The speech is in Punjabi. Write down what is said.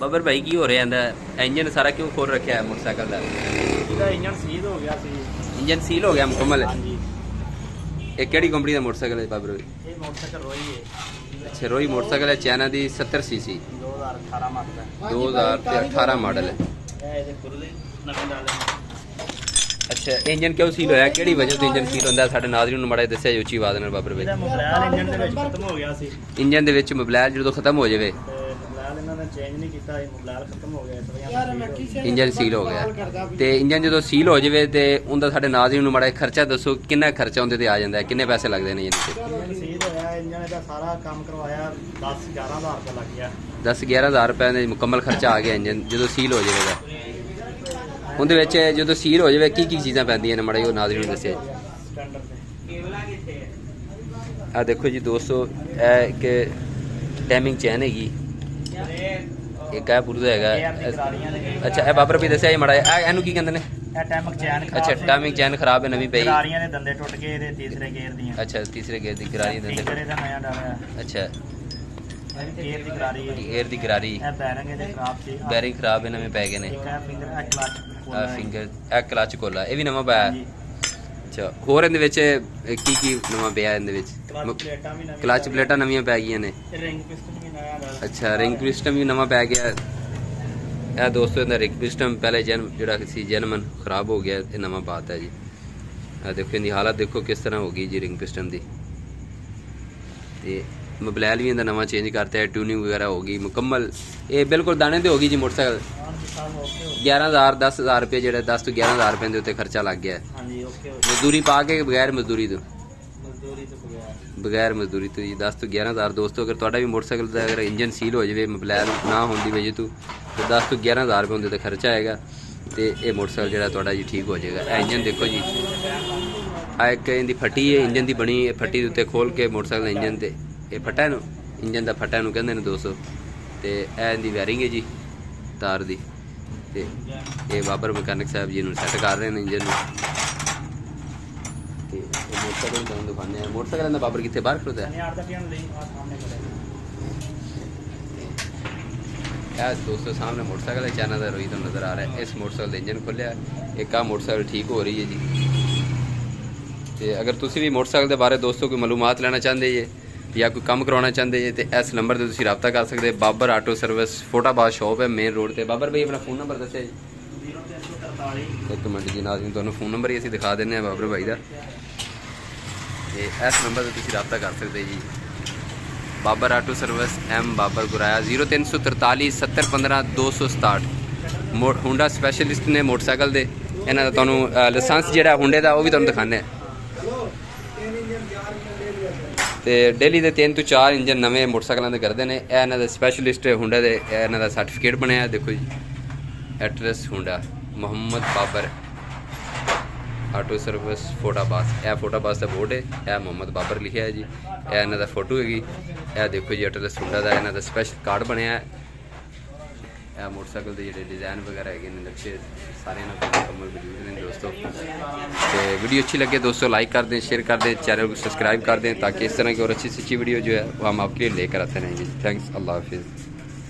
बाबर भाई की हो रहा है इंजन सारा क्यों खोल रखा है मोटरसाइकिल का? ਇਹਦਾ ਇੰਜਨ ਸੀਲ ਹੋ ਗਿਆ ਸੀ। इंजन सील हो गया मुकम्मल है। ਹਾਂਜੀ ये केड़ी कंपनी का मोटरसाइकिल है बाबर भाई? ਇਹ ਮੋਟਰਸਾਈਕਲ ਰੋਈ ਹੈ। अच्छा रोही मोटरसाइकिल है चाइना दी 70 सीसी 2018 ਮਾਡਲ ਹੈ। 2018 मॉडल है। ਇਹ ਇਹਦੇ ਪੁਰਲੇ ਨਵੇਂ ਡਾਲੇ ਨੇ। अच्छा इंजन क्यों सील होया केड़ी वजह तो इंजन सील होंदा साडे नाज़रीन नूं माड़ा दस्सिया जी उच्ची आवाज़ नाल बाबर भाई। ਇਹਦਾ ਮੋਬਾਈਲ ਇੰਜਨ ਦੇ ਵਿੱਚ ਖਤਮ ਹੋ ਗਿਆ ਸੀ इंजन दे विच मोबाइल जदों खत्म हो जावे ਤੇ ਮੋਬਾਈਲ ਇਹਨਾਂ ਨੇ ਚੇਂਜ ਨਹੀਂ ਕੀਤਾ ਇਹ ਮੋਬਾਈਲ ਖਤਮ ਹੋ ਗਿਆ ਇਸ ਵਜ੍ਹਾ इंजन सील हो गया ते इंजन जदों सील हो जावे ते उनदा साडे नाज़रीन नूं माड़ा खर्चा दसो कितना खर्चा उनदे ते आ जांदा है किन्ने पैसे लगदे ने इंजन ते? ਇੰਜਨ ਸੀਲ ਹੋਇਆ ਇੰਜਨ ਦਾ ਸਾਰਾ ਕੰਮ ਕਰਵਾਇਆ 10-11 ਹਜ਼ਾਰ ਰੁਪਏ ਲੱਗ ਗਿਆ। 10-11 ਹਜ਼ਾਰ रुपए ਦੇ ਮੁਕੰਮਲ ਖਰਚਾ ਆ ਗਿਆ ਇੰਜਨ ਜਦੋਂ ਸੀਲ ਹੋ ਜਾਵੇਗਾ। ਉਹਦੇ ਵਿੱਚ ਜਦੋਂ ਸੀਲ ਹੋ ਜਾਵੇ ਕੀ ਕੀ ਚੀਜ਼ਾਂ ਪੈਂਦੀਆਂ ਨੇ ਮਾੜਾ ਜਿਹਾ ਨਾਜ਼ਰੀਨ ਨੂੰ ਦੱਸਿਆ ਜੀ। ਸਟੈਂਡਰਡ ਤੇ ਕੇਬਲਾਂ ਕਿੱਥੇ ਹੈ? ਆ ਦੇਖੋ ਜੀ ਦੋਸਤੋ ਇਹ ਇੱਕ ਟਾਈਮਿੰਗ ਚੈਨ ਹੈਗੀ ਇੱਕ ਹੈ ਪੁਰਦਾ ਹੈਗਾ। ਅੱਛਾ ਇਹ ਬਾਬਰ ਵੀ ਦੱਸਿਆ ਜੀ ਮਾੜਾ ਜਿਹਾ ਇਹਨੂੰ ਕੀ ਕਹਿੰਦੇ ਨੇ? ਇਹ ਟਾਈਮਿੰਗ ਚੈਨ ਖਰਾਬ ਅੱਛਾ ਟਾਈਮਿੰਗ ਚੈਨ ਖਰਾਬ ਹੈ ਨਵੀਂ ਪਈ। ਗਰਾਰੀਆਂ ਦੇ ਦੰਦੇ ਟੁੱਟ ਗਏ ਇਹਦੇ ਤੀਸਰੇ ਗੇਅਰ ਦੀਆਂ। ਅੱਛਾ ਤੀਸਰੇ ਗੇਅਰ ਦੀ ਗਰਾਰੀ ਦਿੰਦੇ। ਫਿੰਗਰ ਇਹਦਾ ਨਵਾਂ ਡਾਲਿਆ। ਅੱਛਾ ਗੇਅਰ ਦੀ ਗਰਾਰੀ ਹੈ। ਗੇਅਰ ਦੀ ਗਰਾਰੀ ਇਹ ਬੈਰਿੰਗ ਇਹਦੇ ਖਰਾਬ ਸੀ। ਬੈਰਿੰਗ ਖਰਾਬ ਹੈ ਨਵੇਂ ਪੈ ਗਏ ਨੇ। ਇੱਕ ਹੈ ਫਿੰਗਰ ਇਹ ਕਲਚ ਆ ਫਿੰਗਰ ਇਹ ਕਲਚ ਕੋਲਾ ਇਹ ਵੀ ਨਵਾਂ ਪਾਇਆ। ਅੱਛਾ ਹੋਰ ਇਹਦੇ ਵਿੱਚ ਕੀ ਕੀ ਨਵਾਂ ਪਿਆ ਇਹਦੇ ਵਿੱਚ? ਪਲੇਟਾਂ ਵੀ ਨਵੀਆਂ ਕਲਚ ਪਲੇਟਾਂ ਨਵੀਆਂ ਪੈ ਗਈਆਂ ਨੇ। ਰਿੰਗ ਪਿਸਟਨ ਵੀ ਨਵਾਂ ਡਾਲਿਆ। ਅੱਛਾ ਰਿੰਗ ਪਿਸਟਨ ਵੀ ਨਵਾਂ ਪੈ ਗਿਆ। ਇਹ ਦੋਸਤੋ ਇਹਦਾ ਰਿੰਗ ਪਿਸਟਨ ਪਹਿਲੇ ਜਿਹੜਾ ਸੀ ਜੈਨਮਨ ਖਰਾਬ ਹੋ ਗਿਆ ਇਹ ਨਵਾਂ ਪਾਤਾ ਜੀ। ਆ ਦੇਖੋ ਇਹਦੀ ਹਾਲਤ ਦੇਖੋ ਕਿਸ ਤਰ੍ਹਾਂ ਹੋ ਗਈ ਜੀ ਰਿੰਗ ਪਿਸਟਨ ਦੀ। ਤੇ ਮੋਬਾਈਲ ਵੀ ਇਹਦਾ ਨਵਾਂ ਚੇਂਜ ਕਰਤਾ ਹੈ ਟਿਊਨਿੰਗ ਵਗੈਰਾ ਹੋ ਗਈ ਮੁਕੰਮਲ। ਇਹ ਬਿਲਕੁਲ ਦਾਣੇ ਤੇ ਹੋ ਗਈ ਜੀ ਮੋਟਰਸਾਈਕਲ। 11,000 10,000 ਰੁਪਏ ਜਿਹੜਾ 10 ਤੋਂ 11,000 ਰੁਪਏ ਦੇ ਉੱਤੇ ਖਰਚਾ ਲੱਗ ਗਿਆ। ਹਾਂਜੀ ਓਕੇ ਮਜ਼ਦੂਰੀ ਪਾ ਕੇ ਬਗੈਰ ਮਜ਼ਦੂਰੀ ਤੋਂ ਮਜ਼ਦੂਰੀ ਤੋਂ ਬਗੈਰ ਮਜ਼ਦੂਰੀ ਤੋਂ ਜੀ 10 ਤੋਂ 11,000 ਦੋਸਤੋ। ਅਗਰ ਤੁਹਾਡਾ ਵੀ ਮੋਟਰਸਾਈਕਲ ਦਾ ਅਗਰ ਇੰਜਨ ਸੀਲ ਹੋ ਜਾਵੇ ਮੋਬਾਈਲ ਨਾ ਹੋਣ ਦੀ ਵਜ੍ਹਾ ਤੋਂ ਤੇ 10 ਤੋਂ 11,000 ਰੁਪਏ ਉਹਦੇ ਤੇ ਖਰਚਾ ਆਏਗਾ ਤੇ ਇਹ ਮੋਟਰਸਾਈਕਲ ਜਿਹੜਾ ਤੁਹਾਡਾ ਜੀ ਠੀਕ ਹੋ ਜਾਏਗਾ। ਇਹ ਇੰਜਨ ਦੇਖੋ ਜੀ ਆ ਇੱਕ ਇਹਦੀ ਫੱਟੀ ਹੈ ਇੰਜਨ ਦੀ ਬਣੀ ਫੱਟੀ ਦੇ ਉੱਤੇ ਖੋਲ ਕੇ ਮੋਟਰਸਾਈਕਲ ਦਾ ਇੰਜਨ ਤੇ ਇਹ ਫੱਟਾ ਨੂੰ ਇੰਜਨ ਦਾ ਫੱਟਾ ਨੂੰ ਕਹਿੰਦੇ ਨੇ ਦੋਸਤੋ। ਤੇ ਇਹ ਇਹਦੀ ਵਾਇਰਿੰਗ ਹੈ ਜੀ ਤਾਰ ਦੀ ਤੇ ਇਹ ਬਾਬਰ ਮਕੈਨਿਕ ਸਾਹਿਬ ਜੀ ਨੂੰ ਸੈੱਟ ਕਰ ਰਹੇ ਨੇ ਇੰਜਨ ਨੂੰ। ਤੇ ਇਹ ਮੋਟਰਸਾਈਕਲ ਤੁਹਾਨੂੰ ਦਿਖਾਉਂਦੇ ਆ ਮੋਟਰਸਾਈਕਲ ਦਾ ਬਾਬਰ ਕਿੱਥੇ ਬਾਹਰ ਖੜੋਤਾ ਹੈ। ਇਹ ਦੋਸਤੋ ਸਾਹਮਣੇ मोटरसाइकिल है चाइना का रोही तो नज़र आ रहा है। इस मोटरसाइकिल का इंजन खोलिया एक आ मोटरसाइकिल ठीक हो रही है जी। तो अगर तुम भी मोटरसाइकिल के बारे दोस्तों कोई मालूमात लेना चाहते जे या कोई काम करवाना चाहते जे तो इस नंबर से तुम रब्ता कर सकते। बाबर आटो सर्विस फोटाबाद शॉप है मेन रोड पर। बाबर भाई अपना फोन नंबर दसिया जी। 0343 एक मिनट जी नाज़रीन तुहानू फोन नंबर ही असीं दिखा देने बाबर भाई का। तो इस नंबर से तुम रब्ता कर सकते जी। Babar auto service M Babar Guraya 0343 70 15 267 हुंडा स्पैशलिस्ट ने मोटरसाइकिल दे। इन्हां दा तुहानू लाइसेंस जिहड़ा हुंडे दा वो भी तुहानू दिखाने ते डेली दे 3 तो 4 इंजन नवे मोटरसाइकिलों के करते हैं। यह इन्हां दा स्पैशलिस्ट हुंडे दे इन्हां दा सर्टिफिकेट बनया देखो जी। एड्रैस हुंडा मोहम्मद बाबर आटो सर्विस फोटाबास। यह फोटाबास का बोर्ड है यह मोहम्मद बाबर लिखा है जी। यह इन्हां दा फोटो हैगी। यह देखो जी एड्रैस हुंडा दा इन्हां दा स्पैशल कार्ड बनया है। यह मोटरसाइकिल के जो डिज़ाइन वगैरह है नक्शे सारे मुकम्मल मौजूद हैं दोस्तों। तो वीडियो अच्छी लगे दोस्तों लाइक कर दें शेयर कर दें चैनल को सब्सक्राइब कर दें ताकि इस तरह की और अच्छी वीडियो जो है वो हम आपके लिए लेकर आते रहेंगे। थैंक्स अल्लाह हाफिज़।